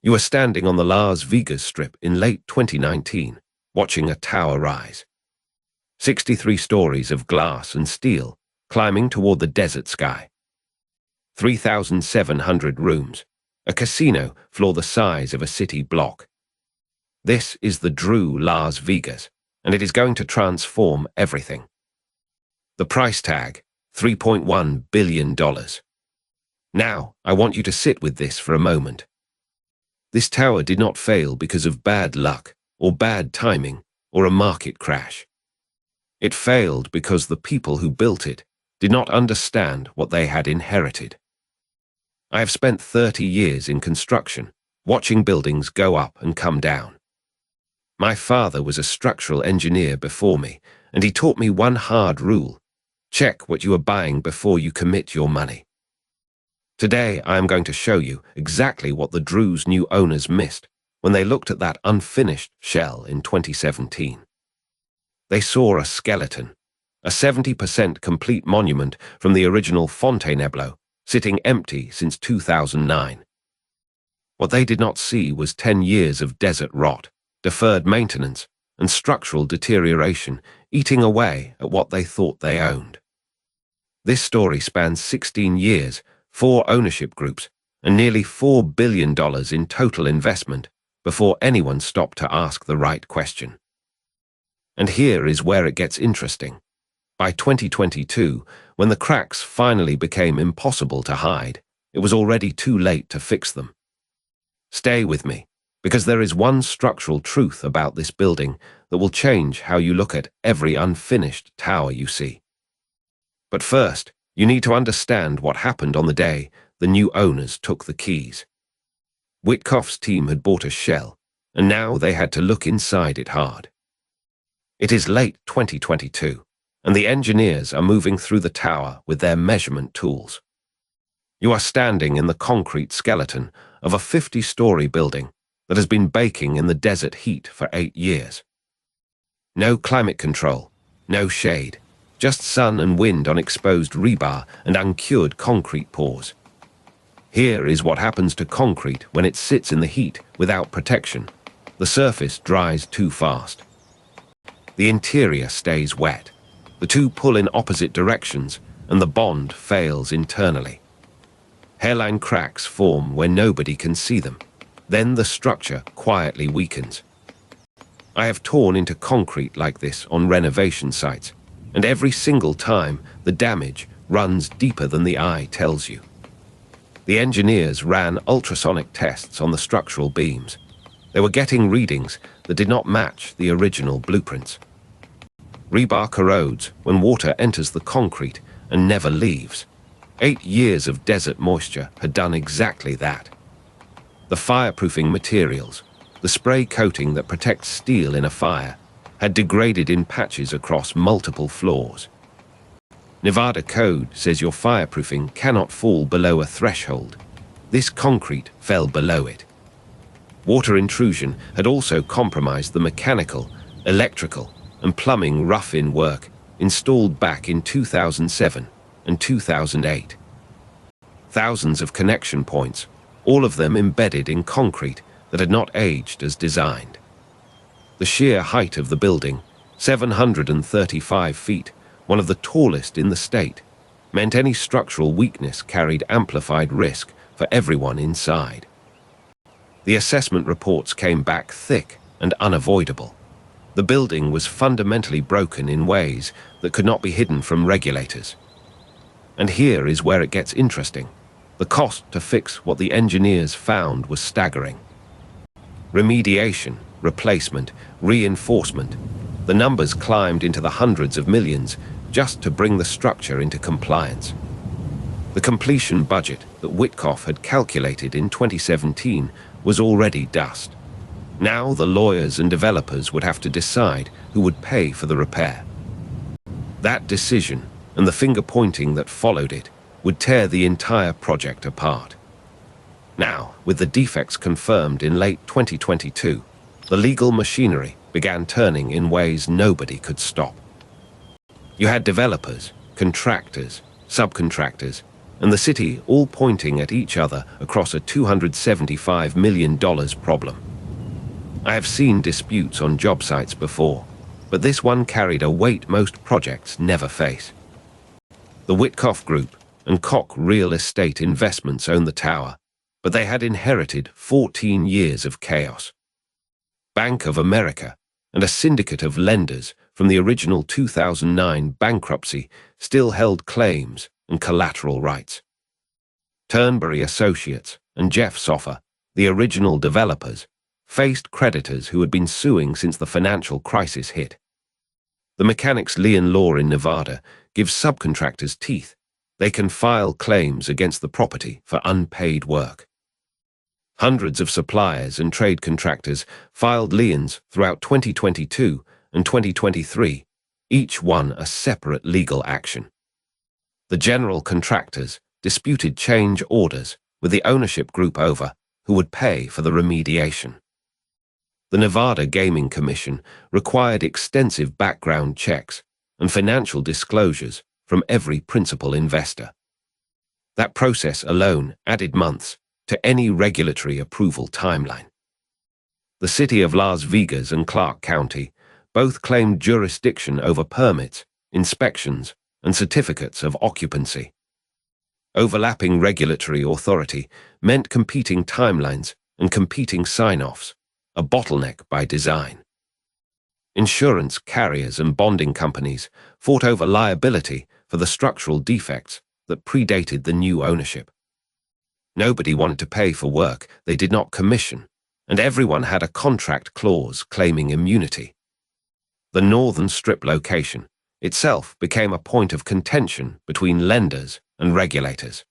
You were standing on the Las Vegas Strip in late 2019, watching a tower rise. 63 stories of glass and steel climbing toward the desert sky. 3,700 rooms, a casino floor the size of a city block. This is the Drew Las Vegas, and it is going to transform everything. The price tag, $3.1 billion. Now, I want you to sit with this for a moment. This tower did not fail because of bad luck, or bad timing, or a market crash. It failed because the people who built it did not understand what they had inherited. I have spent 30 years in construction, watching buildings go up and come down. My father was a structural engineer before me, and he taught me one hard rule: check what you are buying before you commit your money. Today, I am going to show you exactly what the Drew's new owners missed when they looked at that unfinished shell in 2017. They saw a skeleton, a 70% complete monument from the original Fontainebleau, sitting empty since 2009. What they did not see was 10 years of desert rot, deferred maintenance, and structural deterioration eating away at what they thought they owned. This story spans 16 years, 4 ownership groups, and nearly $4 billion in total investment before anyone stopped to ask the right question. And here is where it gets interesting. By 2022, when the cracks finally became impossible to hide, it was already too late to fix them. Stay with me, because there is one structural truth about this building that will change how you look at every unfinished tower you see. But first, you need to understand what happened on the day the new owners took the keys. Witkoff's team had bought a shell, and now they had to look inside it hard. It is late 2022, and the engineers are moving through the tower with their measurement tools. You are standing in the concrete skeleton of a 50-story building that has been baking in the desert heat for 8 years. No climate control, no shade, just sun and wind on exposed rebar and uncured concrete pores. Here is what happens to concrete when it sits in the heat without protection. The surface dries too fast. The interior stays wet. The two pull in opposite directions, and the bond fails internally. Hairline cracks form where nobody can see them. Then the structure quietly weakens. I have torn into concrete like this on renovation sites, and every single time the damage runs deeper than the eye tells you. The engineers ran ultrasonic tests on the structural beams. They were getting readings that did not match the original blueprints. Rebar corrodes when water enters the concrete and never leaves. 8 years of desert moisture had done exactly that. The fireproofing materials, the spray coating that protects steel in a fire, had degraded in patches across multiple floors. Nevada code says your fireproofing cannot fall below a threshold. This concrete fell below it. Water intrusion had also compromised the mechanical, electrical, and plumbing rough-in work installed back in 2007 and 2008. Thousands of connection points, all of them embedded in concrete that had not aged as designed. The sheer height of the building, 735 feet, one of the tallest in the state, meant any structural weakness carried amplified risk for everyone inside. The assessment reports came back thick and unavoidable. The building was fundamentally broken in ways that could not be hidden from regulators. And here is where it gets interesting. The cost to fix what the engineers found was staggering. Remediation, replacement, reinforcement. The numbers climbed into the hundreds of millions just to bring the structure into compliance. The completion budget that Witkoff had calculated in 2017 was already dust. Now the lawyers and developers would have to decide who would pay for the repair. That decision, and the finger-pointing that followed it, would tear the entire project apart. Now, with the defects confirmed in late 2022, the legal machinery began turning in ways nobody could stop. You had developers, contractors, subcontractors, and the city all pointing at each other across a $275 million problem. I have seen disputes on job sites before, but this one carried a weight most projects never face. The Witkoff Group and Koch Real Estate Investments own the tower, but they had inherited 14 years of chaos. Bank of America and a syndicate of lenders from the original 2009 bankruptcy still held claims and collateral rights. Turnberry Associates and Jeff Soffer, the original developers, faced creditors who had been suing since the financial crisis hit. The mechanics' lien law in Nevada gives subcontractors teeth. They can file claims against the property for unpaid work. Hundreds of suppliers and trade contractors filed liens throughout 2022 and 2023, each one a separate legal action. The general contractors disputed change orders with the ownership group over who would pay for the remediation. The Nevada Gaming Commission required extensive background checks and financial disclosures from every principal investor. That process alone added months to any regulatory approval timeline. The city of Las Vegas and Clark County both claimed jurisdiction over permits, inspections, and certificates of occupancy. Overlapping regulatory authority meant competing timelines and competing sign-offs, a bottleneck by design. Insurance carriers and bonding companies fought over liability for the structural defects that predated the new ownership. Nobody wanted to pay for work they did not commission, and everyone had a contract clause claiming immunity. The Northern Strip location itself became a point of contention between lenders and regulators.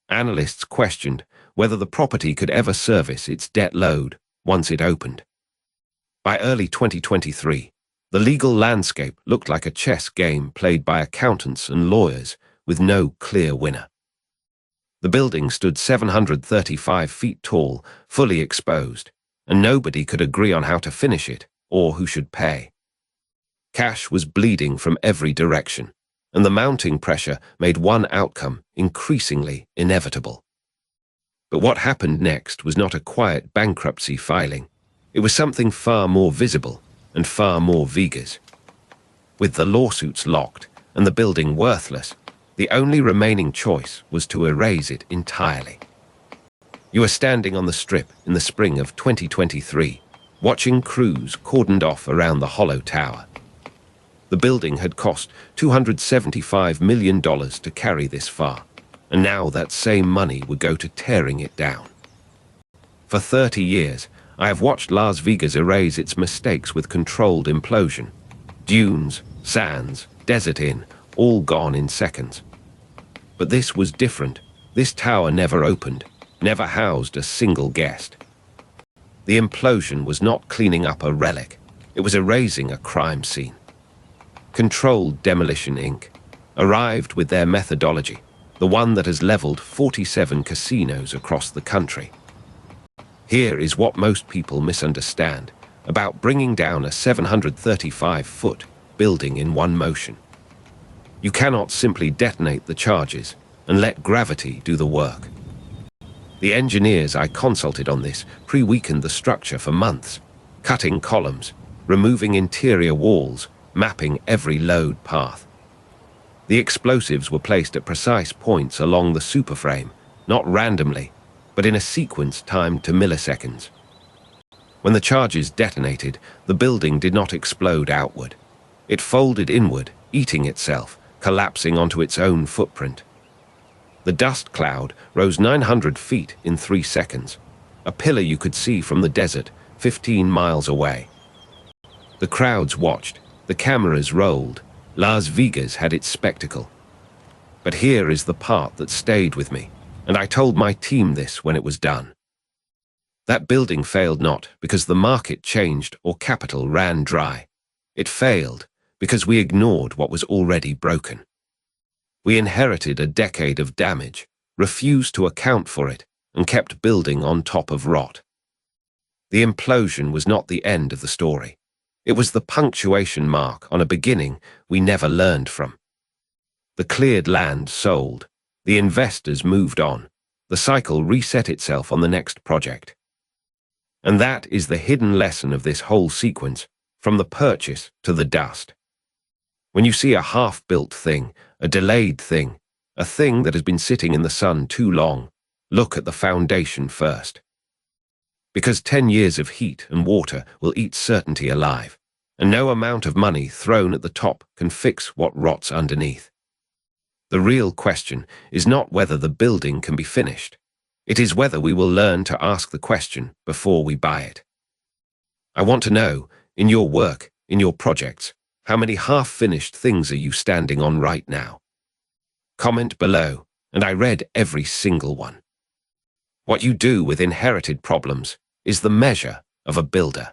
Analysts questioned whether the property could ever service its debt load once it opened. By early 2023, the legal landscape looked like a chess game played by accountants and lawyers with no clear winner. The building stood 735 feet tall, fully exposed, and nobody could agree on how to finish it or who should pay. Cash was bleeding from every direction, and the mounting pressure made one outcome increasingly inevitable. But what happened next was not a quiet bankruptcy filing. It was something far more visible and far more Vegas. With the lawsuits locked and the building worthless, the only remaining choice was to erase it entirely. You are standing on the Strip in the spring of 2023, watching crews cordoned off around the hollow tower. The building had cost $275 million to carry this far, and now that same money would go to tearing it down. For 30 years, I have watched Las Vegas erase its mistakes with controlled implosion. Dunes, sands, desert inn, all gone in seconds. But this was different. This tower never opened, never housed a single guest. The implosion was not cleaning up a relic. It was erasing a crime scene. Controlled Demolition Inc. arrived with their methodology, the one that has leveled 47 casinos across the country. Here is what most people misunderstand about bringing down a 735-foot building in one motion. You cannot simply detonate the charges and let gravity do the work. The engineers I consulted on this pre-weakened the structure for months, cutting columns, removing interior walls, mapping every load path. The explosives were placed at precise points along the superframe, not randomly, but in a sequence timed to milliseconds. When the charges detonated, the building did not explode outward. It folded inward, eating itself, collapsing onto its own footprint. The dust cloud rose 900 feet in 3 seconds, a pillar you could see from the desert 15 miles away. The crowds watched, the cameras rolled, Las Vegas had its spectacle. But here is the part that stayed with me, and I told my team this when it was done. That building failed not because the market changed or capital ran dry. It failed because we ignored what was already broken. We inherited a decade of damage, refused to account for it, and kept building on top of rot. The implosion was not the end of the story. It was the punctuation mark on a beginning we never learned from. The cleared land sold, The investors moved on. The cycle reset itself on the next project. And that is the hidden lesson of this whole sequence, from the purchase to the dust. When you see a half-built thing, a delayed thing, a thing that has been sitting in the sun too long, look at the foundation first. Because 10 years of heat and water will eat certainty alive, and no amount of money thrown at the top can fix what rots underneath. The real question is not whether the building can be finished. It is whether we will learn to ask the question before we buy it. I want to know, in your work, in your projects, how many half-finished things are you standing on right now? Comment below, and I read every single one. What you do with inherited problems is the measure of a builder.